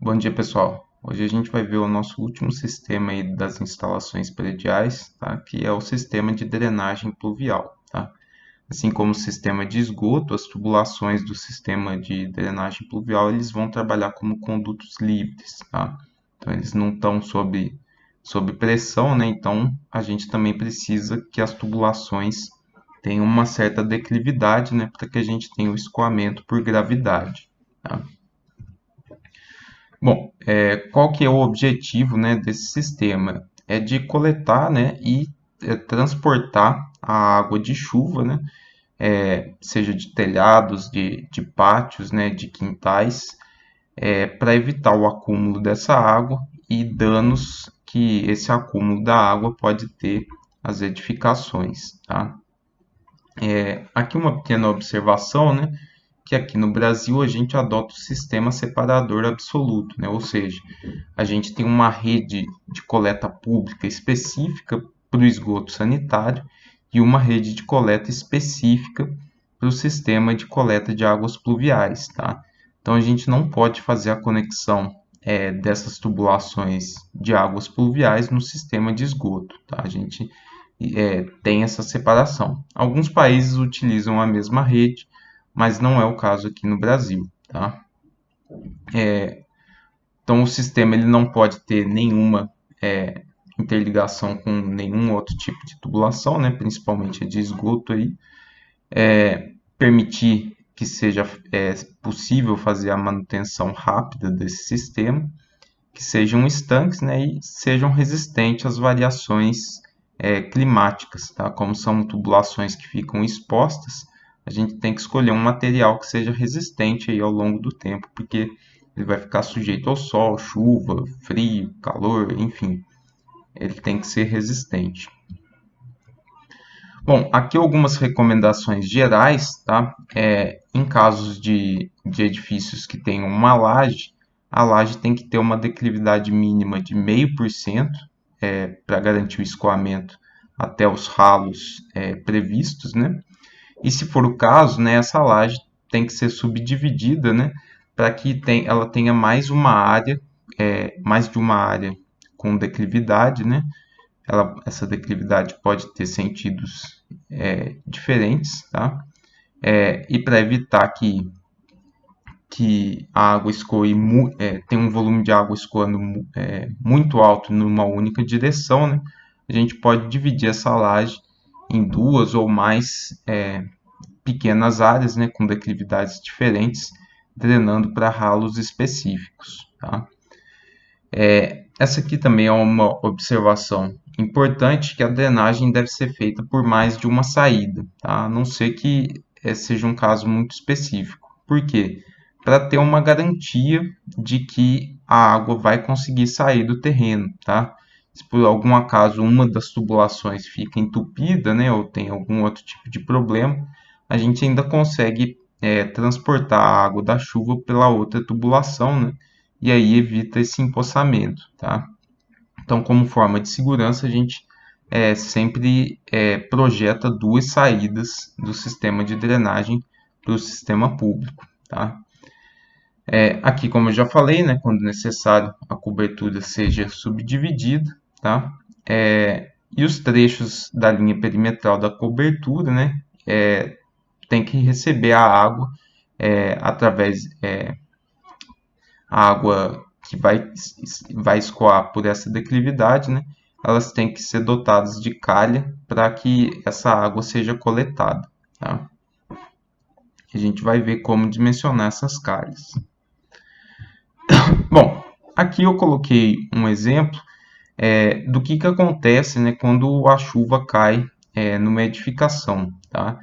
Bom dia, pessoal. Hoje a gente vai ver o nosso último sistema aí das instalações prediais, tá? Que é o sistema de drenagem pluvial, tá? Assim como o sistema de esgoto, as tubulações do sistema de drenagem pluvial, eles vão trabalhar como condutos livres, tá? Então, eles não estão sob pressão, né? Então, a gente também precisa que as tubulações tenham uma certa declividade, né? Para que a gente tenha o escoamento por gravidade, tá? Bom, qual que é o objetivo, né, desse sistema? É de coletar, né, e transportar a água de chuva, né, seja de telhados, de pátios, né, de quintais, para evitar o acúmulo dessa água e danos que esse acúmulo da água pode ter às edificações, tá? Aqui uma pequena observação, né, que aqui no Brasil a gente adota o sistema separador absoluto, né? Ou seja, a gente tem uma rede de coleta pública específica para o esgoto sanitário e uma rede de coleta específica para o sistema de coleta de águas pluviais, tá? Então a gente não pode fazer a conexão dessas tubulações de águas pluviais no sistema de esgoto, tá? A gente tem essa separação. Alguns países utilizam a mesma rede, mas não é o caso aqui no Brasil, tá? Então o sistema ele não pode ter nenhuma interligação com nenhum outro tipo de tubulação, né? Principalmente a de esgoto aí, permitir que seja possível fazer a manutenção rápida desse sistema, que sejam estanques, né, e sejam resistentes às variações climáticas, tá? Como são tubulações que ficam expostas, a gente tem que escolher um material que seja resistente aí ao longo do tempo, porque ele vai ficar sujeito ao sol, chuva, frio, calor, enfim, ele tem que ser resistente. Bom, aqui algumas recomendações gerais, tá? Em casos de edifícios que tenham uma laje, a laje tem que ter uma declividade mínima de 0,5% para garantir o escoamento até os ralos previstos, né? E se for o caso, né, essa laje tem que ser subdividida, né, para que ela tenha mais de uma área com declividade, né? Essa declividade pode ter sentidos diferentes, tá? E para evitar que a água escoe, tem um volume de água escoando muito alto numa única direção, né? A gente pode dividir essa laje em duas ou mais pequenas áreas, né, com declividades diferentes, drenando para ralos específicos, tá? Essa aqui também é uma observação importante, que a drenagem deve ser feita por mais de uma saída, tá? A não ser que seja um caso muito específico. Por quê? Para ter uma garantia de que a água vai conseguir sair do terreno, tá? Se por algum acaso uma das tubulações fica entupida, né, ou tem algum outro tipo de problema, a gente ainda consegue transportar a água da chuva pela outra tubulação, né? E aí evita esse empoçamento, tá? Então, como forma de segurança, a gente sempre projeta duas saídas do sistema de drenagem para o sistema público, tá? Aqui, como eu já falei, né, quando necessário, a cobertura seja subdividida, tá? E os trechos da linha perimetral da cobertura, né, tem que receber a água através a água que vai escoar por essa declividade, né, elas têm que ser dotadas de calha para que essa água seja coletada, tá? A gente vai ver como dimensionar essas calhas. Bom, aqui eu coloquei um exemplo do que acontece, né, quando a chuva cai numa edificação, tá?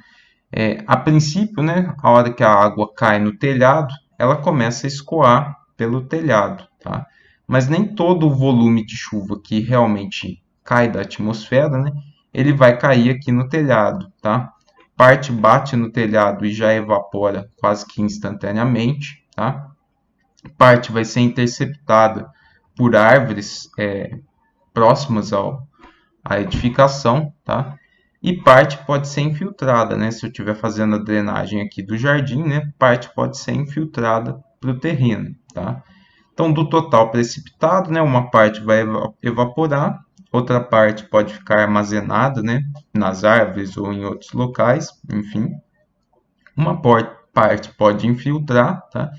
A princípio, né, a hora que a água cai no telhado, ela começa a escoar pelo telhado, tá? Mas nem todo o volume de chuva que realmente cai da atmosfera, né, ele vai cair aqui no telhado, tá? Parte bate no telhado e já evapora quase que instantaneamente, tá? Parte vai ser interceptada por árvores próximas à edificação, tá? E parte pode ser infiltrada, né? Se eu estiver fazendo a drenagem aqui do jardim, né? Parte pode ser infiltrada para o terreno, tá? Então, do total precipitado, né, uma parte vai evaporar, outra parte pode ficar armazenada, né, nas árvores ou em outros locais, enfim. Uma parte pode infiltrar, tá?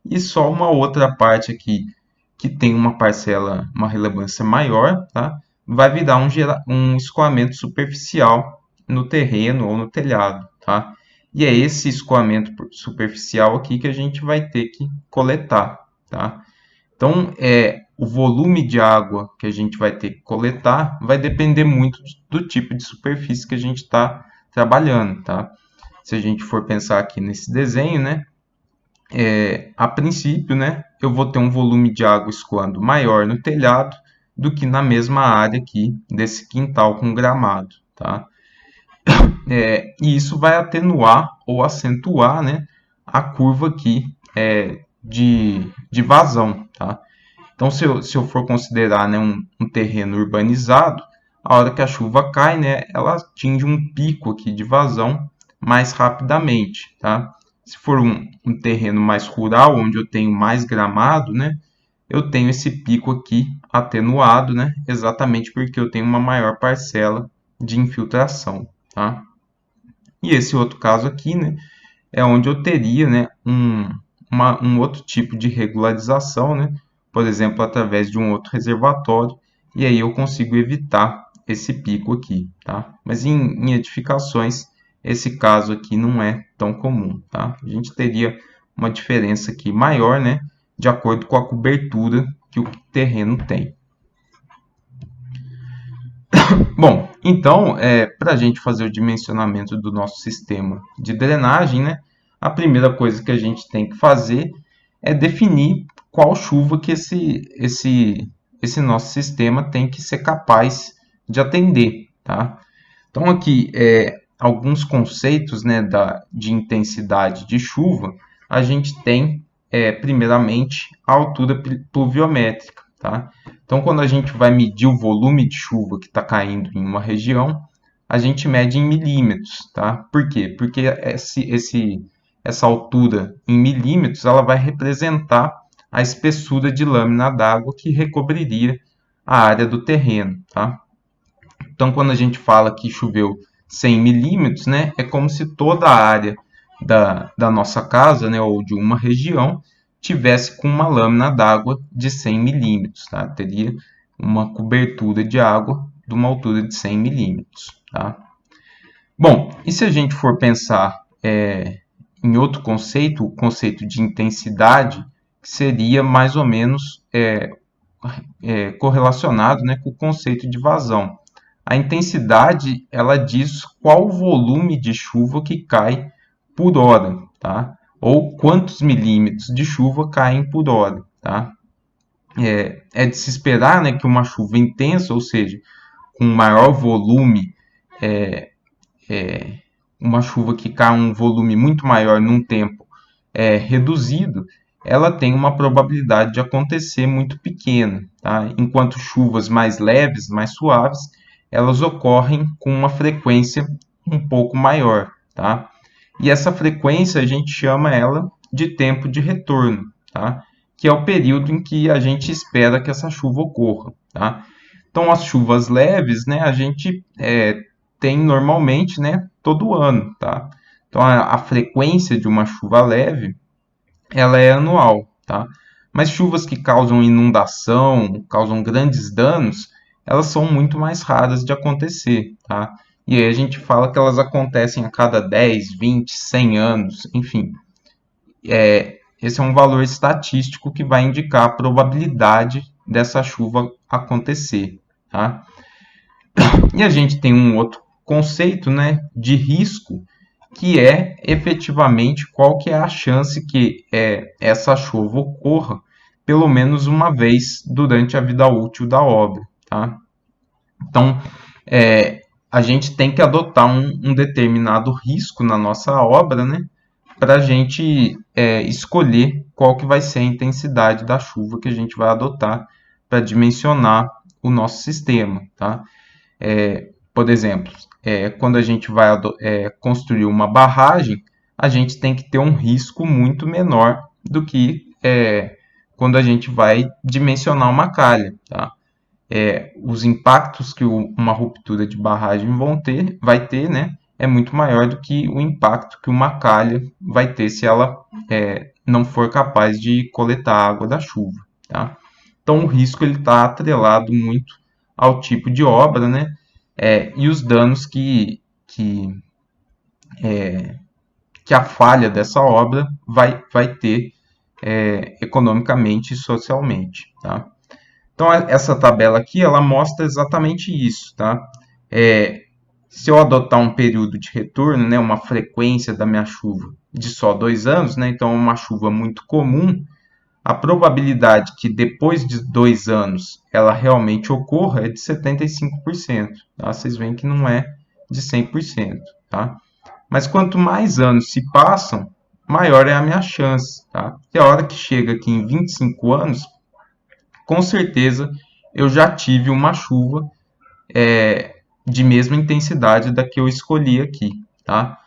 E só uma outra parte aqui que tem uma parcela, uma relevância maior, tá? Vai virar um escoamento superficial no terreno ou no telhado, tá? E é esse escoamento superficial aqui que a gente vai ter que coletar, tá? Então, o volume de água que a gente vai ter que coletar vai depender muito do tipo de superfície que a gente está trabalhando, tá? Se a gente for pensar aqui nesse desenho, né? A princípio, né, eu vou ter um volume de água escoando maior no telhado do que na mesma área aqui desse quintal com gramado, tá? E isso vai atenuar ou acentuar, né, a curva aqui de vazão, tá? Então, se eu for considerar, né, um terreno urbanizado, a hora que a chuva cai, né, ela atinge um pico aqui de vazão mais rapidamente, tá? Se for um terreno mais rural, onde eu tenho mais gramado, né, eu tenho esse pico aqui atenuado, né, exatamente porque eu tenho uma maior parcela de infiltração, tá? E esse outro caso aqui, né, é onde eu teria, né, um outro tipo de regularização, né, por exemplo, através de um outro reservatório, e aí eu consigo evitar esse pico aqui, tá? Mas em edificações, esse caso aqui não é tão comum, tá? A gente teria uma diferença aqui maior, né, de acordo com a cobertura que o terreno tem. Bom, então, para a gente fazer o dimensionamento do nosso sistema de drenagem, né, a primeira coisa que a gente tem que fazer é definir qual chuva que esse nosso sistema tem que ser capaz de atender, tá? Então, aqui, alguns conceitos, né, de intensidade de chuva, a gente tem, primeiramente, a altura pluviométrica, tá? Então, quando a gente vai medir o volume de chuva que está caindo em uma região, a gente mede em milímetros, tá? Por quê? Porque essa altura em milímetros, ela vai representar a espessura de lâmina d'água que recobriria a área do terreno, tá? Então, quando a gente fala que choveu 100 milímetros, né, é como se toda a área da nossa casa, né, ou de uma região, tivesse com uma lâmina d'água de 100 milímetros, tá? Teria uma cobertura de água de uma altura de 100 milímetros, tá? Bom, e se a gente for pensar em outro conceito, o conceito de intensidade, que seria mais ou menos correlacionado, né, com o conceito de vazão. A intensidade, ela diz qual o volume de chuva que cai por hora, tá? Ou quantos milímetros de chuva caem por hora, tá? É de se esperar, né, que uma chuva intensa, ou seja, com maior volume, uma chuva que cai um volume muito maior num tempo reduzido, ela tem uma probabilidade de acontecer muito pequena, tá? Enquanto chuvas mais leves, mais suaves, elas ocorrem com uma frequência um pouco maior, tá? E essa frequência a gente chama ela de tempo de retorno, tá? Que é o período em que a gente espera que essa chuva ocorra, tá? Então, as chuvas leves, né, a gente tem normalmente, né, todo ano, tá? Então, a frequência de uma chuva leve, ela é anual, tá? Mas chuvas que causam inundação, causam grandes danos, elas são muito mais raras de acontecer, tá? E aí a gente fala que elas acontecem a cada 10, 20, 100 anos, enfim. Esse é um valor estatístico que vai indicar a probabilidade dessa chuva acontecer, tá? E a gente tem um outro conceito, né, de risco, que é efetivamente qual que é a chance que essa chuva ocorra pelo menos uma vez durante a vida útil da obra, tá? Então, a gente tem que adotar um determinado risco na nossa obra, né, para a gente escolher qual que vai ser a intensidade da chuva que a gente vai adotar para dimensionar o nosso sistema, tá? Por exemplo, quando a gente vai construir uma barragem, a gente tem que ter um risco muito menor do que quando a gente vai dimensionar uma calha, tá? Os impactos que uma ruptura de barragem vai ter, né, é muito maior do que o impacto que uma calha vai ter se ela não for capaz de coletar a água da chuva, tá? Então o risco ele está atrelado muito ao tipo de obra, né, e os danos que a falha dessa obra vai ter economicamente e socialmente, tá? Então, essa tabela aqui, ela mostra exatamente isso, tá? Se eu adotar um período de retorno, né, uma frequência da minha chuva de só 2 anos, né, então uma chuva muito comum, a probabilidade que depois de 2 anos ela realmente ocorra é de 75%. Tá? Vocês veem que não é de 100%. Tá? Mas quanto mais anos se passam, maior é a minha chance. Tá? E a hora que chega aqui em 25 anos, com certeza eu já tive uma chuva de mesma intensidade da que eu escolhi aqui. Tá?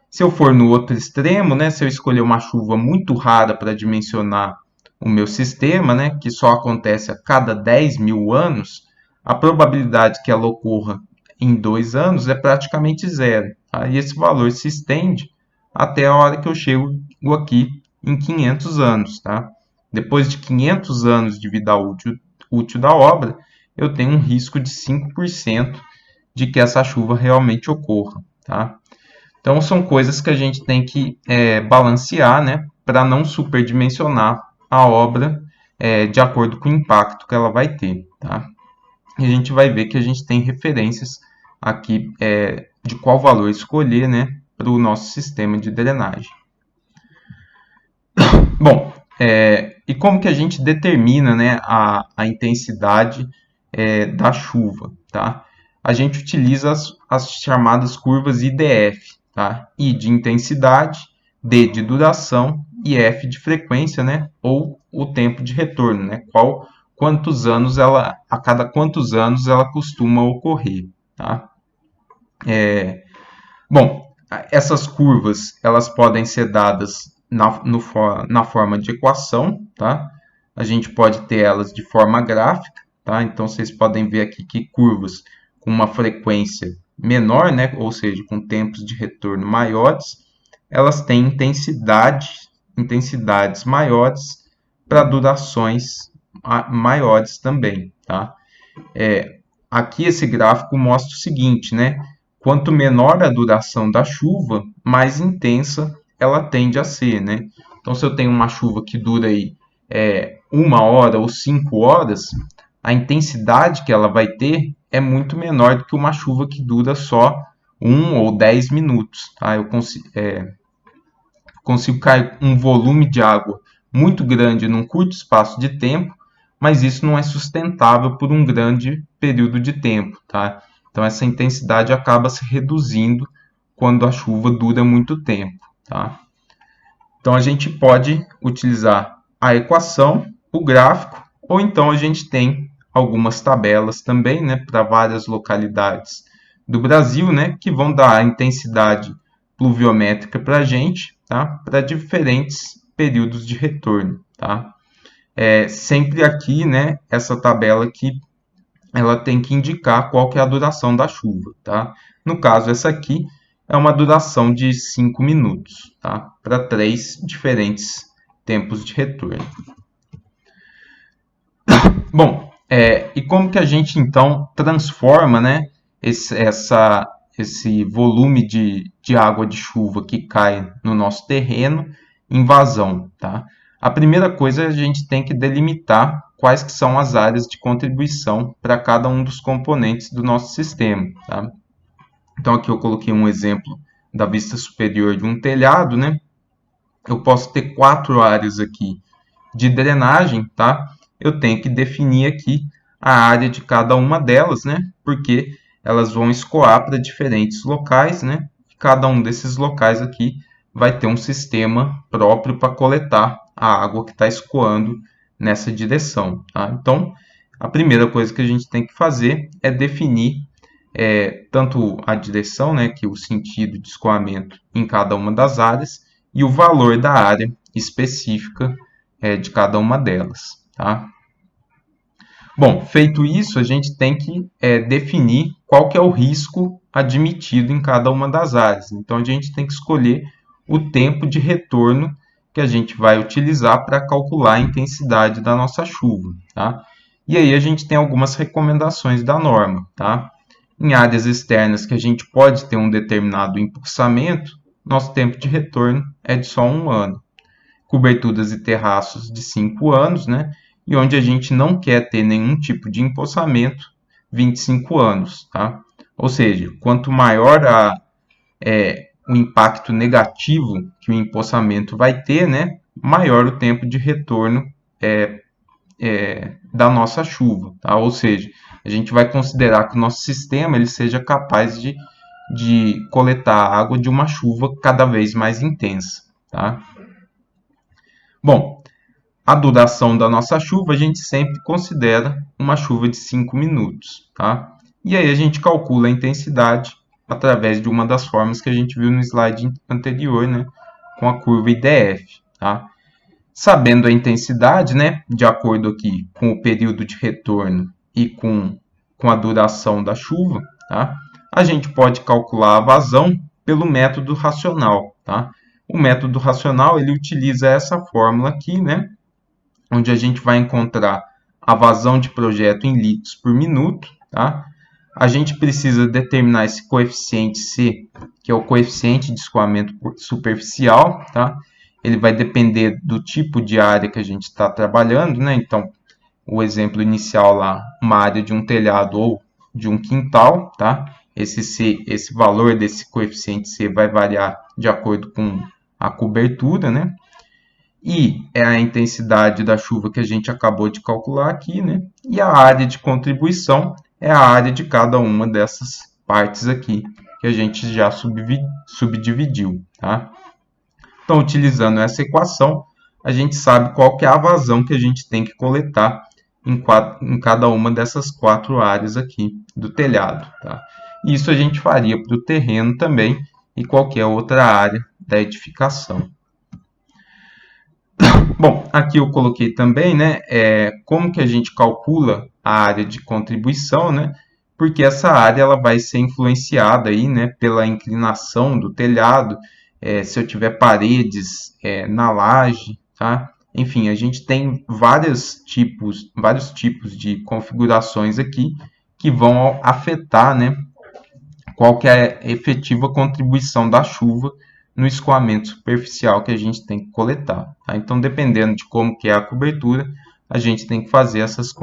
Se eu for no outro extremo, né, se eu escolher uma chuva muito rara para dimensionar o meu sistema, né, que só acontece a cada 10 mil anos, a probabilidade que ela ocorra em 2 anos é praticamente zero. Tá? E esse valor se estende até a hora que eu chego aqui em 500 anos. Tá? Depois de 500 anos de vida útil da obra, eu tenho um risco de 5% de que essa chuva realmente ocorra. Tá? Então, são coisas que a gente tem que balancear, né, para não superdimensionar a obra de acordo com o impacto que ela vai ter. Tá? E a gente vai ver que a gente tem referências aqui de qual valor escolher, né, para o nosso sistema de drenagem. Bom, e como que a gente determina, né, a intensidade da chuva? Tá? A gente utiliza as chamadas curvas IDF, tá? I de intensidade, D de duração e F de frequência, né? Ou o tempo de retorno, né? A cada quantos anos ela costuma ocorrer, tá? Bom, essas curvas elas podem ser dadas na forma de equação, tá? A gente pode ter elas de forma gráfica, tá? Então vocês podem ver aqui que curvas com uma frequência menor, né? Ou seja, com tempos de retorno maiores, elas têm intensidades maiores para durações maiores também, tá? Aqui esse gráfico mostra o seguinte, né? Quanto menor a duração da chuva, mais intensa ela tende a ser, né? Então, se eu tenho uma chuva que dura aí 1 hora ou 5 horas, a intensidade que ela vai ter é muito menor do que uma chuva que dura só 1 ou 10 minutos. Tá? Eu consigo cair um volume de água muito grande num curto espaço de tempo, mas isso não é sustentável por um grande período de tempo, tá? Então essa intensidade acaba se reduzindo quando a chuva dura muito tempo, tá? Então a gente pode utilizar a equação, o gráfico, ou então a gente tem algumas tabelas também, né, para várias localidades do Brasil, né, que vão dar a intensidade pluviométrica para a gente, tá? Para diferentes períodos de retorno, tá? Sempre aqui, né, essa tabela aqui, ela tem que indicar qual que é a duração da chuva, tá? No caso, essa aqui é uma duração de 5 minutos, tá? Para 3 diferentes tempos de retorno. Bom, e como que a gente, então, transforma, né, esse volume de água de chuva que cai no nosso terreno em vazão, tá? A primeira coisa é a gente tem que delimitar quais que são as áreas de contribuição para cada um dos componentes do nosso sistema, tá? Então aqui eu coloquei um exemplo da vista superior de um telhado, né? Eu posso ter 4 áreas aqui de drenagem, tá? Eu tenho que definir aqui a área de cada uma delas, né? Porque elas vão escoar para diferentes locais, né? Cada um desses locais aqui vai ter um sistema próprio para coletar a água que está escoando nessa direção, tá? Então, a primeira coisa que a gente tem que fazer é definir tanto a direção, né, que é o sentido de escoamento em cada uma das áreas, e o valor da área específica de cada uma delas, tá? Bom, feito isso, a gente tem que definir qual que é o risco admitido em cada uma das áreas. Então, a gente tem que escolher o tempo de retorno que a gente vai utilizar para calcular a intensidade da nossa chuva, tá? E aí a gente tem algumas recomendações da norma, tá? Em áreas externas que a gente pode ter um determinado impulsamento, nosso tempo de retorno é de só 1 ano. Coberturas e terraços de 5 anos, né? E onde a gente não quer ter nenhum tipo de empossamento, 25 anos, tá? Ou seja, quanto maior o impacto negativo que o empossamento vai ter, né? Maior o tempo de retorno da nossa chuva, tá? Ou seja, a gente vai considerar que o nosso sistema ele seja capaz de coletar a água de uma chuva cada vez mais intensa, tá? Bom, a duração da nossa chuva a gente sempre considera uma chuva de 5 minutos, tá? E aí a gente calcula a intensidade através de uma das formas que a gente viu no slide anterior, né? Com a curva IDF, tá? Sabendo a intensidade, né? De acordo aqui com o período de retorno e com a duração da chuva, tá? A gente pode calcular a vazão pelo método racional, tá? O método racional ele utiliza essa fórmula aqui, né? Onde a gente vai encontrar a vazão de projeto em litros por minuto, tá? A gente precisa determinar esse coeficiente C, que é o coeficiente de escoamento superficial, tá? Ele vai depender do tipo de área que a gente está trabalhando, né? Então, o exemplo inicial lá, uma área de um telhado ou de um quintal, tá? Esse valor desse coeficiente C vai variar de acordo com a cobertura, né? E é a intensidade da chuva que a gente acabou de calcular aqui, né? E a área de contribuição é a área de cada uma dessas partes aqui, que a gente já subdividiu, tá? Então, utilizando essa equação, a gente sabe qual que é a vazão que a gente tem que coletar em cada uma dessas 4 áreas aqui do telhado, tá? E isso a gente faria para o terreno também e qualquer outra área da edificação. Bom, aqui eu coloquei também, né, como que a gente calcula a área de contribuição, né, porque essa área ela vai ser influenciada aí, né, pela inclinação do telhado, se eu tiver paredes na laje, tá? Enfim, a gente tem vários tipos de configurações aqui que vão afetar, né, qual que é a efetiva contribuição da chuva no escoamento superficial que a gente tem que coletar, tá? Então, dependendo de como que é a cobertura, a gente tem que fazer essas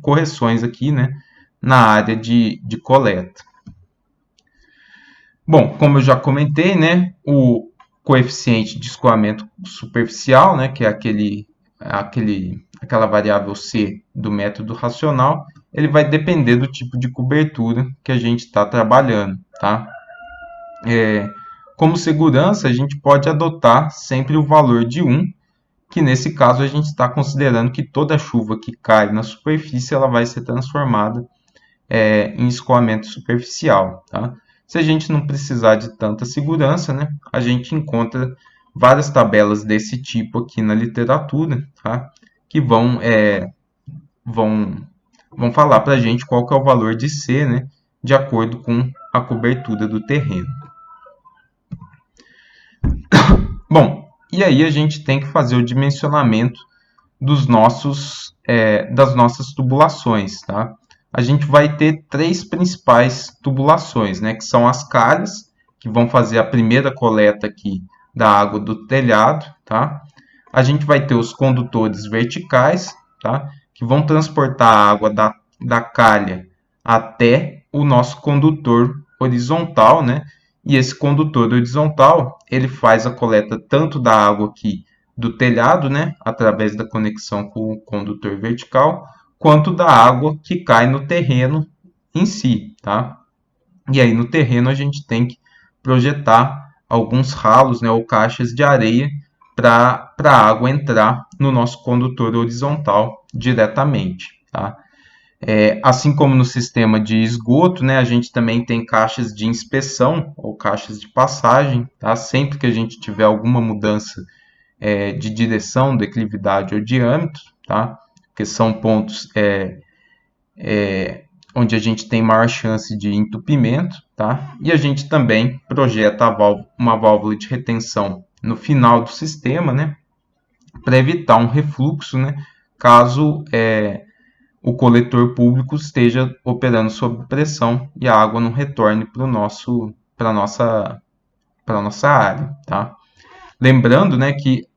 correções aqui, né, na área de coleta. Bom, como eu já comentei, né, o coeficiente de escoamento superficial, né, que é aquela variável C do método racional, ele vai depender do tipo de cobertura que a gente está trabalhando, tá? Como segurança, a gente pode adotar sempre o valor de 1, que nesse caso a gente está considerando que toda chuva que cai na superfície ela vai ser transformada em escoamento superficial, tá? Se a gente não precisar de tanta segurança, né, a gente encontra várias tabelas desse tipo aqui na literatura, tá? Que vão falar para a gente qual que é o valor de C, né, de acordo com a cobertura do terreno. Bom, e aí a gente tem que fazer o dimensionamento das nossas tubulações, tá? A gente vai ter 3 principais tubulações, né, que são as calhas, que vão fazer a primeira coleta aqui da água do telhado, tá? A gente vai ter os condutores verticais, tá? Que vão transportar a água da calha até o nosso condutor horizontal, né? E esse condutor horizontal, ele faz a coleta tanto da água aqui do telhado, né, através da conexão com o condutor vertical, quanto da água que cai no terreno em si, tá? E aí no terreno a gente tem que projetar alguns ralos, né, ou caixas de areia para a água entrar no nosso condutor horizontal diretamente, tá? Assim como no sistema de esgoto, né, a gente também tem caixas de inspeção ou caixas de passagem, tá? Sempre que a gente tiver alguma mudança de direção, declividade ou diâmetro, tá? Que são pontos onde a gente tem maior chance de entupimento, tá? E a gente também projeta uma válvula de retenção no final do sistema, né? Para evitar um refluxo, né? Caso o coletor público esteja operando sob pressão e a água não retorne para a nossa área, tá? Lembrando, né, que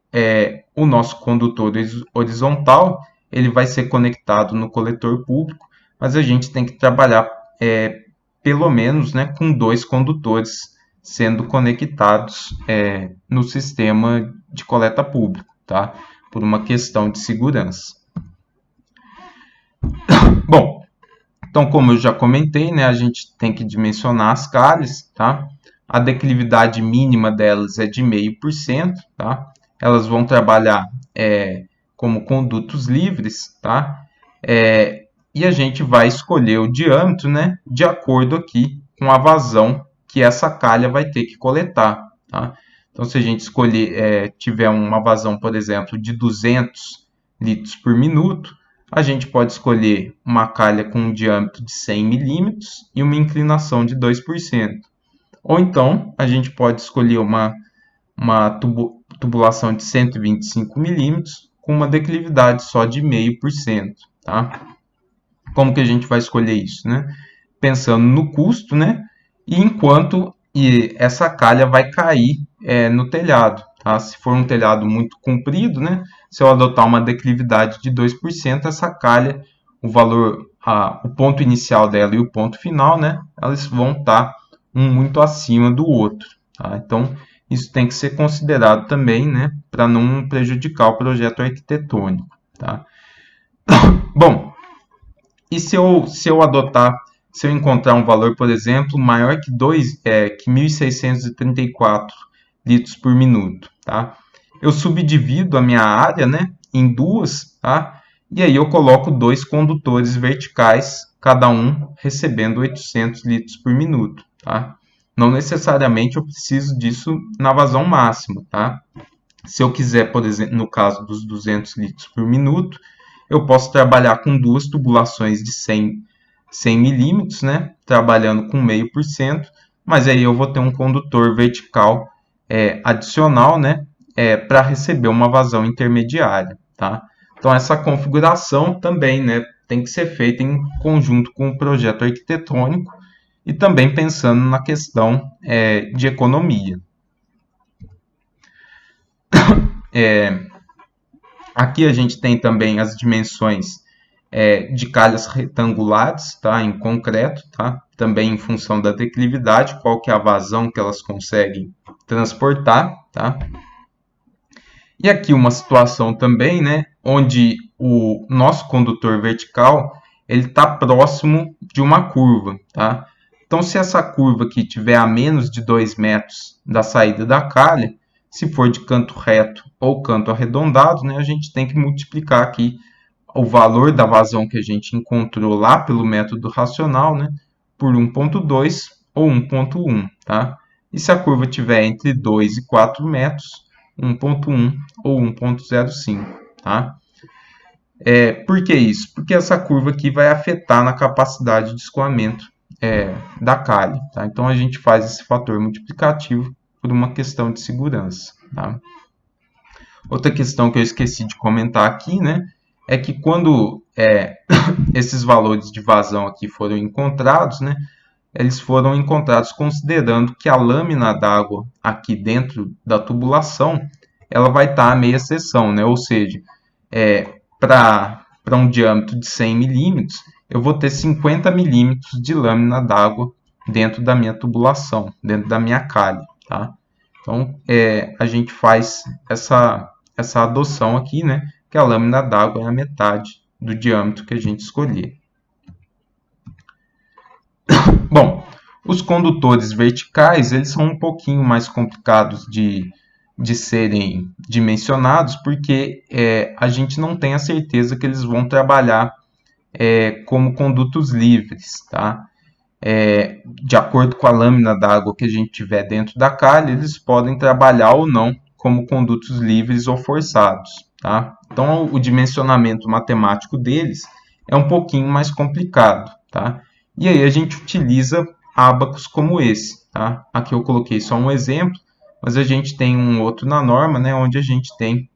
o nosso condutor horizontal ele vai ser conectado no coletor público, mas a gente tem que trabalhar pelo menos, né, com 2 condutores sendo conectados no sistema de coleta público, tá? Por uma questão de segurança. Bom, então como eu já comentei, né, a gente tem que dimensionar as calhas, tá? A declividade mínima delas é de 0,5%, tá? Elas vão trabalhar como condutos livres, tá? E a gente vai escolher o diâmetro, né, de acordo aqui com a vazão que essa calha vai ter que coletar, tá? Então, se a gente escolher, tiver uma vazão, por exemplo, de 200 litros por minuto, a gente pode escolher uma calha com um diâmetro de 100 milímetros e uma inclinação de 2%. Ou então, a gente pode escolher uma tubulação de 125 milímetros com uma declividade só de 0,5%, tá? Como que a gente vai escolher isso, né? Pensando no custo, né? E enquanto essa calha vai cair no telhado, tá? Se for um telhado muito comprido, né? Se eu adotar uma declividade de 2%, essa calha, o ponto inicial dela e o ponto final, né? Elas vão estar um muito acima do outro, tá? Então, isso tem que ser considerado também, né? Para não prejudicar o projeto arquitetônico, tá? Bom, e se eu encontrar um valor, por exemplo, maior que 1.634 litros por minuto, tá? Eu subdivido a minha área, né, em duas, tá? E aí eu coloco 2 condutores verticais, cada um recebendo 800 litros por minuto, tá? Não necessariamente eu preciso disso na vazão máxima, tá? Se eu quiser, por exemplo, no caso dos 200 litros por minuto, eu posso trabalhar com 2 tubulações de 100 milímetros, né? Trabalhando com 0,5%, mas aí eu vou ter um condutor vertical adicional, né? Para receber uma vazão intermediária, tá? Então, essa configuração também, né, tem que ser feita em conjunto com o projeto arquitetônico e também pensando na questão de economia. Aqui a gente tem também as dimensões de calhas retangulares, tá, em concreto, tá, também em função da declividade, qual que é a vazão que elas conseguem transportar, tá. E aqui uma situação também, né, onde o nosso condutor vertical ele está próximo de uma curva, tá. Então, se essa curva aqui tiver a menos de 2 metros da saída da calha, se for de canto reto ou canto arredondado, né, a gente tem que multiplicar aqui o valor da vazão que a gente encontrou lá pelo método racional, né, por 1,2 ou 1,1, tá? E se a curva tiver entre 2 e 4 metros, 1,1 ou 1,05, tá? Por que isso? Porque essa curva aqui vai afetar na capacidade de escoamento da calha, tá? Então a gente faz esse fator multiplicativo por uma questão de segurança, tá? Outra questão que eu esqueci de comentar aqui, né, é que quando esses valores de vazão aqui foram encontrados, né, eles foram encontrados considerando que a lâmina d'água aqui dentro da tubulação, ela vai estar a meia seção, né, ou seja, para um diâmetro de 100 milímetros, eu vou ter 50 milímetros de lâmina d'água dentro da minha tubulação, dentro da minha calha, tá? Então, a gente faz essa adoção aqui, né, que a lâmina d'água é a metade do diâmetro que a gente escolher. Bom, os condutores verticais, eles são um pouquinho mais complicados de serem dimensionados, porque a gente não tem a certeza que eles vão trabalhar como condutos livres, tá? De acordo com a lâmina d'água que a gente tiver dentro da calha, eles podem trabalhar ou não como condutos livres ou forçados, tá? Então, o dimensionamento matemático deles é um pouquinho mais complicado, tá? E aí a gente utiliza ábacos como esse, tá? Aqui eu coloquei só um exemplo, mas a gente tem um outro na norma, né, onde a gente tem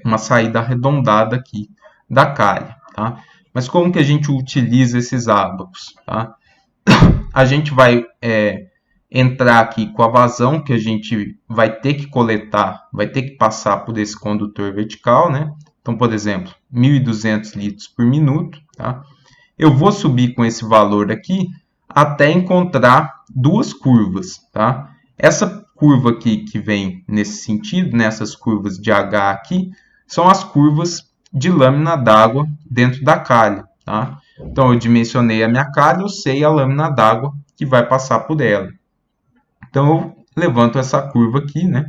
uma saída arredondada aqui da calha, tá? Mas como que a gente utiliza esses ábacos, tá? A gente vai entrar aqui com a vazão que a gente vai ter que coletar, vai ter que passar por esse condutor vertical, né? Então, por exemplo, 1.200 litros por minuto, tá? Eu vou subir com esse valor aqui até encontrar duas curvas, tá? Essa curva aqui que vem nesse sentido, nessas curvas de H aqui, são as curvas de lâmina d'água dentro da calha, tá? Então, eu dimensionei a minha calha, eu sei a lâmina d'água que vai passar por ela. Então, eu levanto essa curva aqui, né,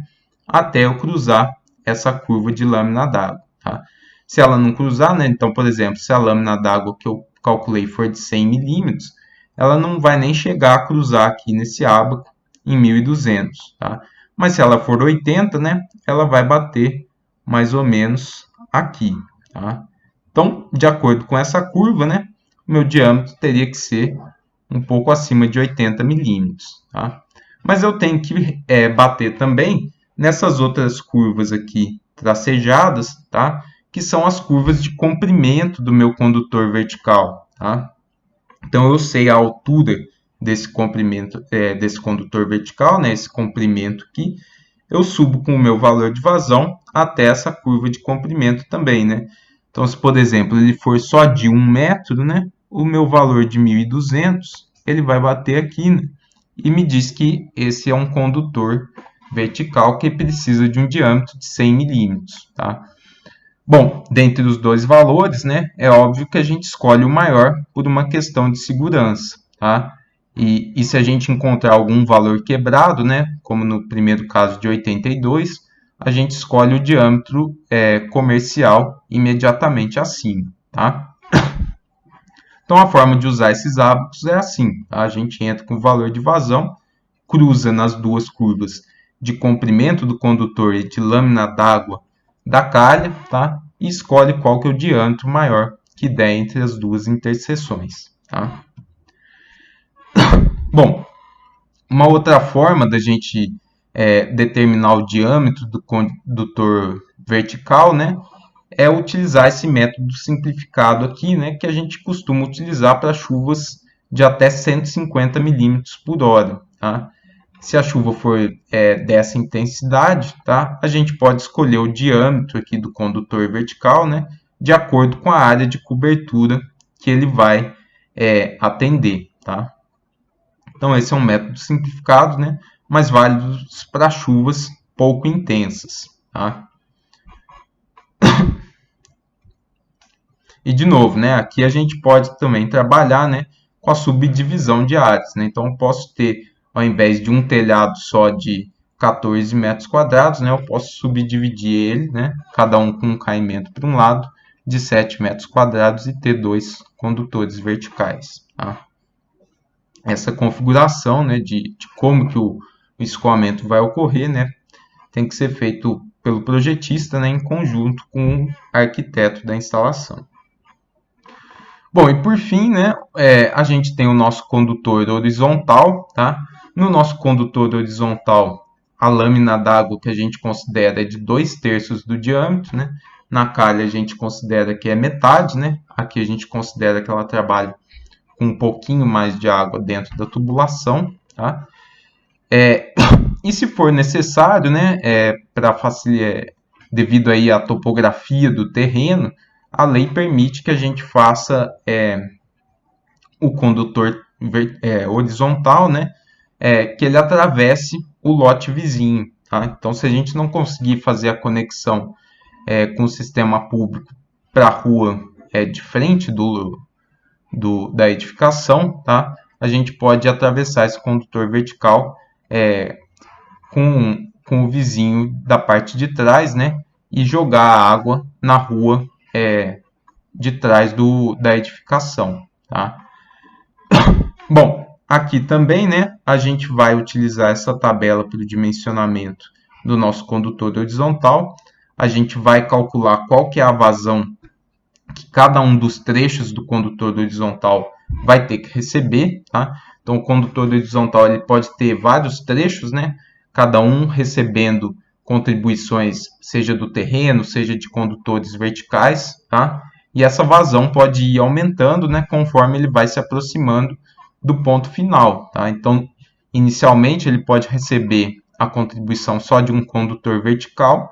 até eu cruzar essa curva de lâmina d'água, tá? Se ela não cruzar, né, então, por exemplo, se a lâmina d'água que eu calculei for de 100 milímetros, ela não vai nem chegar a cruzar aqui nesse ábaco em 1.200, tá? Mas se ela for 80, né, ela vai bater mais ou menos aqui, tá? Então, de acordo com essa curva, né, meu diâmetro teria que ser um pouco acima de 80 milímetros, tá? Mas eu tenho que bater também nessas outras curvas aqui tracejadas, tá? Que são as curvas de comprimento do meu condutor vertical, tá? Então, eu sei a altura desse comprimento, desse condutor vertical, né? Esse comprimento aqui. Eu subo com o meu valor de vazão até essa curva de comprimento também, né? Então, se, por exemplo, ele for só de 1 metro, né? O meu valor de 1.200, ele vai bater aqui, né? E me diz que esse é um condutor vertical que precisa de um diâmetro de 100 milímetros, tá? Bom, dentre os dois valores, né, é óbvio que a gente escolhe o maior por uma questão de segurança, tá? E se a gente encontrar algum valor quebrado, né, como no primeiro caso de 82, a gente escolhe o diâmetro comercial imediatamente acima, tá? Então, a forma de usar esses ábacos é assim, tá? A gente entra com o valor de vazão, cruza nas duas curvas de comprimento do condutor e de lâmina d'água da calha, tá? E escolhe qual que é o diâmetro maior que der entre as duas interseções, tá? Bom, uma outra forma da gente determinar o diâmetro do condutor vertical, né, é utilizar esse método simplificado aqui, né, que a gente costuma utilizar para chuvas de até 150 milímetros por hora, tá? Se a chuva for dessa intensidade, tá, a gente pode escolher o diâmetro aqui do condutor vertical, né, de acordo com a área de cobertura que ele vai atender, tá? Então, esse é um método simplificado, né, mas válido para chuvas pouco intensas, tá? E, de novo, né, aqui a gente pode também trabalhar, né, com a subdivisão de áreas, né? Então, eu posso ter, ao invés de um telhado só de 14 metros quadrados, né, eu posso subdividir ele, né, cada um com um caimento para um lado, de 7 metros quadrados e ter dois condutores verticais, tá? Essa configuração, né, de como que o escoamento vai ocorrer, né, tem que ser feito pelo projetista, né, em conjunto com o arquiteto da instalação. Bom, e por fim, né, a gente tem o nosso condutor horizontal, tá? No nosso condutor horizontal, a lâmina d'água que a gente considera é de 2/3 do diâmetro, né? Na calha a gente considera que é metade, né? Aqui a gente considera que ela trabalha com um pouquinho mais de água dentro da tubulação, tá? E se for necessário, né, para facilitar, devido aí à topografia do terreno, a lei permite que a gente faça o condutor horizontal, né, que ele atravesse o lote vizinho, tá? Então, se a gente não conseguir fazer a conexão com o sistema público para a rua de frente da edificação, tá? A gente pode atravessar esse condutor vertical com o vizinho da parte de trás, né? E jogar a água na rua de trás da edificação, tá? Bom, aqui também, né? A gente vai utilizar essa tabela para o dimensionamento do nosso condutor horizontal. A gente vai calcular qual que é a vazão que cada um dos trechos do condutor horizontal vai ter que receber, tá? Então, o condutor horizontal ele pode ter vários trechos, né? Cada um recebendo contribuições, seja do terreno, seja de condutores verticais, tá? E essa vazão pode ir aumentando, né, conforme ele vai se aproximando do ponto final, tá? Então, inicialmente ele pode receber a contribuição só de um condutor vertical,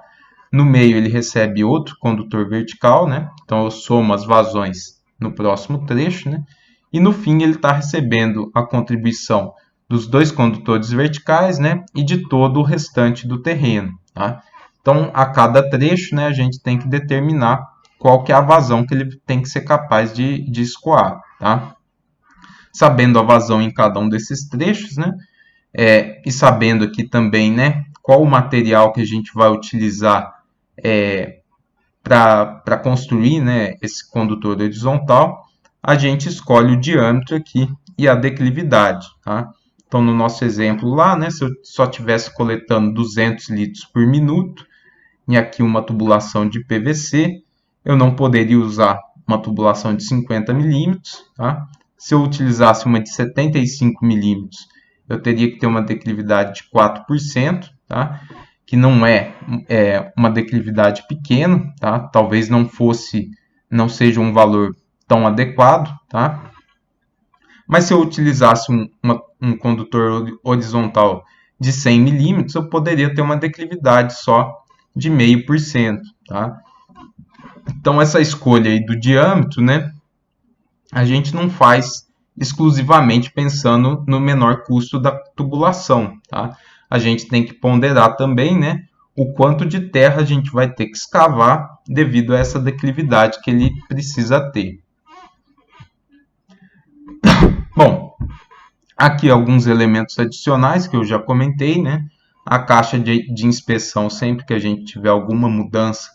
no meio ele recebe outro condutor vertical, né? Então eu somo as vazões no próximo trecho, né? E no fim ele está recebendo a contribuição dos dois condutores verticais, né? E de todo o restante do terreno, tá? Então a cada trecho, né, a gente tem que determinar qual que é a vazão que ele tem que ser capaz de escoar, tá? Sabendo a vazão em cada um desses trechos, né? E sabendo aqui também, né, qual o material que a gente vai utilizar para construir, né, esse condutor horizontal, a gente escolhe o diâmetro aqui e a declividade, tá? Então, no nosso exemplo lá, né, se eu só estivesse coletando 200 litros por minuto, e aqui uma tubulação de PVC, eu não poderia usar uma tubulação de 50 milímetros, tá? Se eu utilizasse uma de 75 milímetros, eu teria que ter uma declividade de 4%, tá? Que não é uma declividade pequena, tá? Talvez não seja um valor tão adequado, tá? Mas se eu utilizasse um condutor horizontal de 100 milímetros, eu poderia ter uma declividade só de 0,5%, tá? Então essa escolha aí do diâmetro, né, a gente não faz exclusivamente pensando no menor custo da tubulação, tá? A gente tem que ponderar também, né, o quanto de terra a gente vai ter que escavar devido a essa declividade que ele precisa ter. Bom, aqui alguns elementos adicionais que eu já comentei, né? A caixa de inspeção sempre que a gente tiver alguma mudança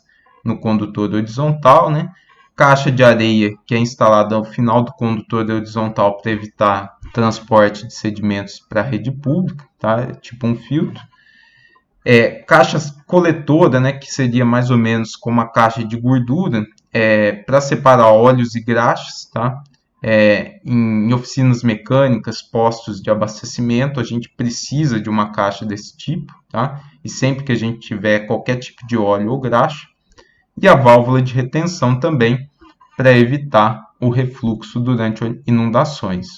no condutor horizontal, né? Caixa de areia que é instalada ao final do condutor horizontal para evitar transporte de sedimentos para a rede pública, tá? É tipo um filtro. Caixa coletora, né? Que seria mais ou menos como a caixa de gordura, para separar óleos e graxas, tá? Em oficinas mecânicas, postos de abastecimento, a gente precisa de uma caixa desse tipo, tá? E sempre que a gente tiver qualquer tipo de óleo ou graxa, e a válvula de retenção também, para evitar o refluxo durante inundações.